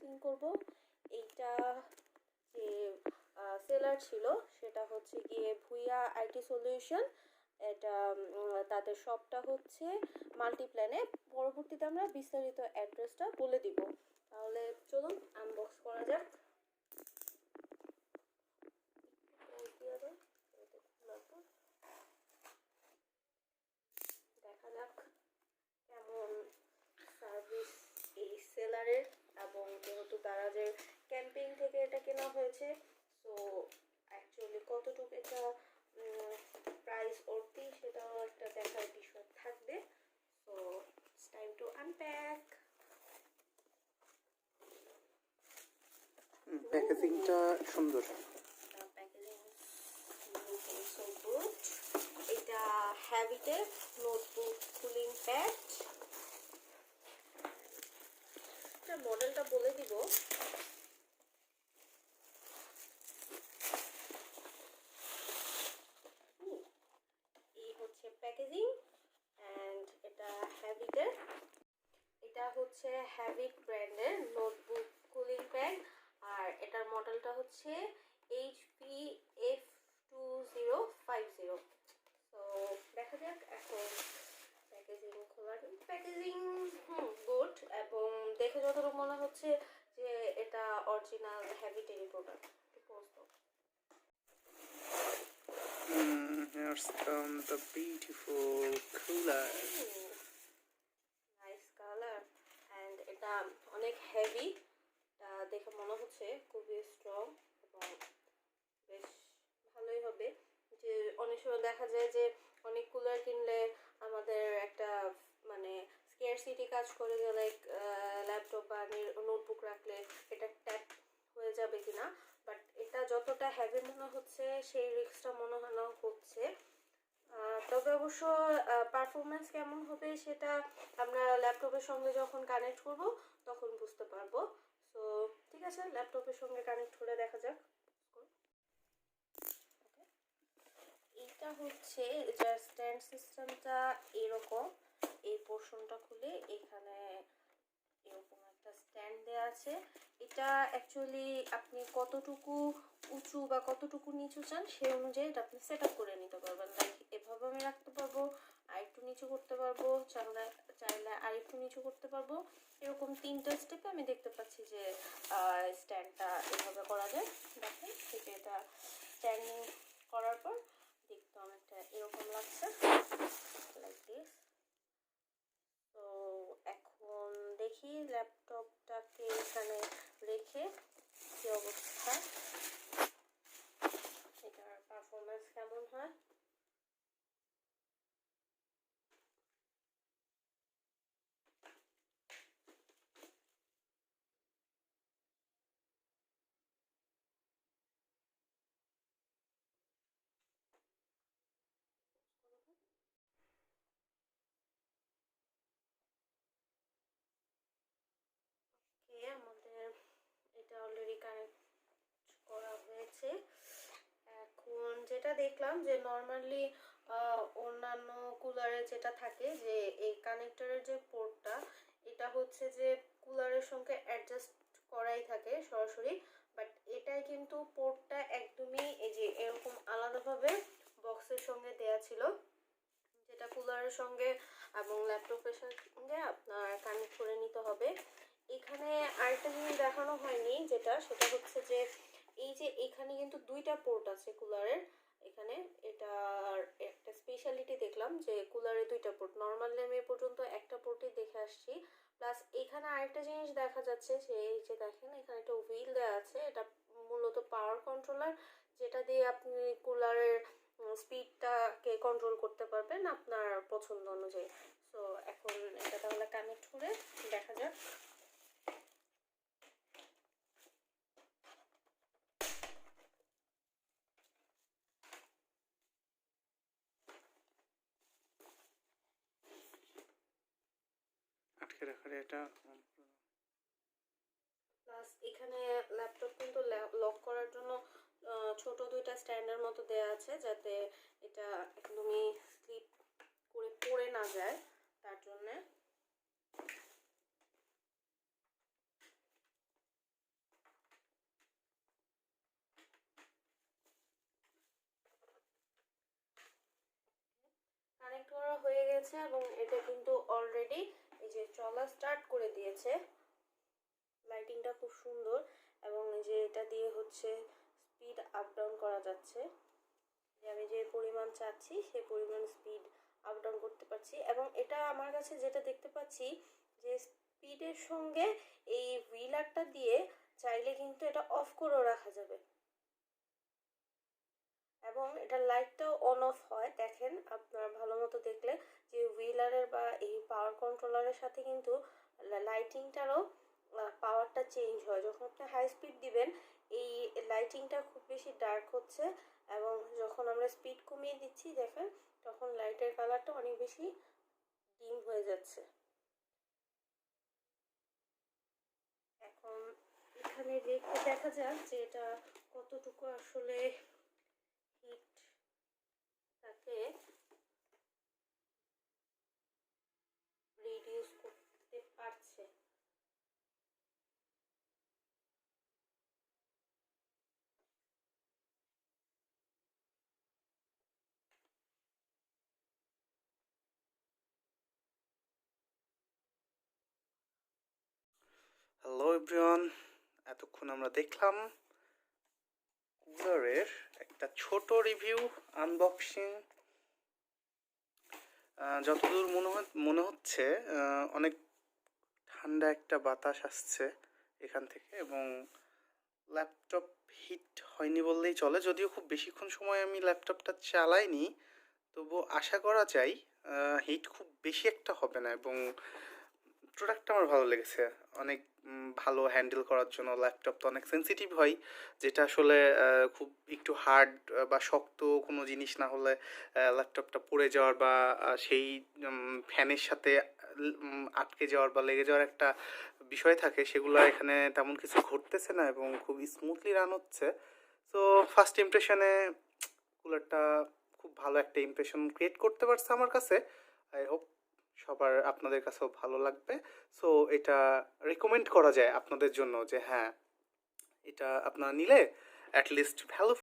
Unboxing করব। এইটা যে সেলার ছিল সেটা হচ্ছে গিয়ে ভুইয়া আইটি সলিউশন। এটা তাদের শপটা হচ্ছে মাল্টিপ্ল্যানে। পরবর্তীতে আমরা বিস্তারিত অ্যাড্রেসটা বলে দিব। তাহলে চলুন আনবক্স করা যাক। দেখা যাক কেমন সার্ভিস এই সেলারের, এবং যেহেতু তারা যে ক্যাম্পেইন থেকে এটা কেনা হয়েছে, সো অ্যাকচুয়ালি কতটুকু এটা প্রাইস অর্থী সেটাও একটা দেখার বিষয় থাকবে। So it's time to unpack. প্যাকেজিংটা সুন্দর। এটা হ্যাবিটের নোটবুক কুলিং প্যাড। মডেলটা বলে দিব। এই হচ্ছে প্যাকেজিং অ্যান্ড এটা হ্যাবিটের। এটা হচ্ছে হ্যাবিট ব্র্যান্ডের নোটবুক কুলিং প্যাড, আর এটার মডেলটা হচ্ছে HP F2050। তো দেখা যাক এখন প্যাকেজিং খোলার। প্যাকেজিং গুড, এবং দেখে যতটুকু মনে হচ্ছে যে এটা অরিজিনাল হ্যাবিটেরই product. Here's the beautiful cooler. Nice colour and এটা অনেক হেভি। এটা দেখে মনে হচ্ছে খুবই স্ট্রং এবং বেশ ভালোই হবে। যে অনেক সময় দেখা যায় যে অনেক কুলার কিনলে আমাদের একটা মানে স্কেয়ারসিটি কাজ করে, যে লাইক ল্যাপটপ বা নোটবুক রাখলে এটা ট্যাপ হয়ে যাবে কিনা, বাট এটা যতটা হেভি মনে হচ্ছে সেই রিস্কটা মনে হয় না হচ্ছে। তবে অবশ্য পারফরমেন্স কেমন হবে সেটা আমরা ল্যাপটপের সঙ্গে যখন কানেক্ট করব তখন বুঝতে পারবো। সো ঠিক আছে, ল্যাপটপের সঙ্গে কানেক্ট করে দেখা যাক। এটা হচ্ছে এটা স্ট্যান্ড সিস্টেমটা এরকম। এই পোর্শনটা খুলে এখানে এরকম একটা স্ট্যান্ড দেওয়া আছে। এটা অ্যাকচুয়ালি আপনি কতটুকু উঁচু বা কতটুকু নিচু চান সেই অনুযায়ী এটা আপনি সেট আপ করে নিতে পারবেন। লাইক এভাবে আমি রাখতে পারবো, আর একটু নিচু করতে পারবো, চাইলে আর একটু নিচু করতে পারবো। এরকম 3টা স্টেপে আমি দেখতে পাচ্ছি যে স্ট্যান্ডটা এভাবে করা যায়। দেখেন থেকে এটা স্ট্যান্ডিং করার পর দেখতে অনেকটা এরকম লাগছে, লাইক দিস। তো এখন দেখি ল্যাপটপটাকে এখানে রেখে কি অবস্থা, এটার পারফরমেন্স কেমন হয়। আমাদের এটা অলরেডি কানেক্ট করা হয়েছে। এখন যেটা দেখলাম যে নর্মালি অন্যান্য কুলারে যেটা থাকে যে এই কানেক্টরের যে পোর্টটা, এটা হচ্ছে যে কুলারের সঙ্গে অ্যাডজাস্ট করাই থাকে সরাসরি, বাট এটাই কিন্তু পোর্টটা একদমই এই যে এরকম আলাদাভাবে বক্সের সঙ্গে দেয়া ছিল, যেটা কুলারের সঙ্গে এবং ল্যাপটপের সঙ্গে আপনার কানেক্ট করে নিতে হবে। এখানে আরেকটা জিনিস দেখানো হয়নি, সেটা হচ্ছে যে এই যে এখানে কিন্তু 2টা পোর্ট আছে কুলারের। এখানে এটার একটা স্পেশালিটি দেখলাম যে কুলারে 2টা পোর্ট। নর্মালি আমি এ পর্যন্ত একটা পোর্টই দেখে আসছি। প্লাস এখানে আরেকটা জিনিস দেখা যাচ্ছে যে এই যে দেখেন এখানে একটা হুইল দেওয়া আছে। এটা মূলত পাওয়ার কন্ট্রোলার, যেটা দিয়ে আপনি কুলারের স্পিডটাকে কন্ট্রোল করতে পারবেন আপনার পছন্দ অনুযায়ী। সো এখন এটা তাহলে কানেক্ট করে দেখা যাক। আটকে রাখার এটা প্লাস এখানে ল্যাপটপ কিন্তু লক করার জন্য ছোট 2টা স্ট্যান্ডের মতো দেওয়া আছে, যাতে এটা একদমই স্লিপ করে পড়ে না যায় তার জন্যে। গেছে এবং এটা কিন্তু অলরেডি এই যে চলা স্টার্ট করে দিয়েছে। লাইটিংটা খুব সুন্দর এবং এই যে এটা দিয়ে হচ্ছে স্পিড আপ ডাউন করা যাচ্ছে, যে আমি যে পরিমাণ চাচ্ছি সেই পরিমাণ স্পিড আপ ডাউন করতে পারছি। এবং এটা আমার কাছে যেটা দেখতে পাচ্ছি যে স্পিডের সঙ্গে এই হুইলারটা দিয়ে চাইলে কিন্তু এটা অফ করেও রাখা যাবে এবং এটা লাইটটাও অন অফ হয়। দেখেন আপনার ভালো মতো দেখলে যে হুইলারের বা এই পাওয়ার কন্ট্রোলারের সাথে কিন্তু লাইটিংটারও পাওয়ারটা চেঞ্জ হয়। যখন আপনি হাই স্পিড দিবেন এই লাইটিংটা খুব বেশি ডার্ক হচ্ছে এবং যখন আমরা স্পিড কমিয়ে দিচ্ছি দেখেন তখন লাইটের কালারটা অনেক বেশি ডিম হয়ে যাচ্ছে। এখন এখানে রেখে দেখা যাক যে এটা কতটুকু আসলে হিটটাকে রিডিউস করতে পারছে। হ্যালো এভরিওয়ান, এতক্ষণ আমরা দেখলাম কুলারের একটা ছোট রিভিউ, আনবক্সিং। যতদূর মনে হচ্ছে অনেক ঠান্ডা একটা বাতাস আসছে এখান থেকে এবং ল্যাপটপ হিট হয়নি বললেই চলে। যদিও খুব বেশিক্ষণ সময় আমি ল্যাপটপটা চালাইনি, তবু আশা করা যায় হিট খুব বেশি একটা হবে না এবং প্রোডাক্টটা আমার ভালো লেগেছে। অনেক ভালো হ্যান্ডেল করার জন্য। ল্যাপটপ তো অনেক সেন্সিটিভ হয়, যেটা আসলে খুব একটু হার্ড বা শক্ত কোনো জিনিস না হলে ল্যাপটপটা পড়ে যাওয়ার বা সেই ফ্যানের সাথে আটকে যাওয়ার বা লেগে যাওয়ার একটা বিষয় থাকে, সেগুলো এখানে তেমন কিছু ঘটতেছে না এবং খুব স্মুথলি রান হচ্ছে। সো ফার্স্ট ইমপ্রেশনে কুলারটা খুব ভালো একটা ইমপ্রেশন ক্রিয়েট করতে পারছে আমার কাছে। আই হোপ সবার আপনাদের কাছেও ভালো লাগবে। সো এটা রেকমেন্ড করা যায় আপনাদের জন্য যে হ্যাঁ, এটা আপনারা নিলে অ্যাটলিস্ট ভ্যালু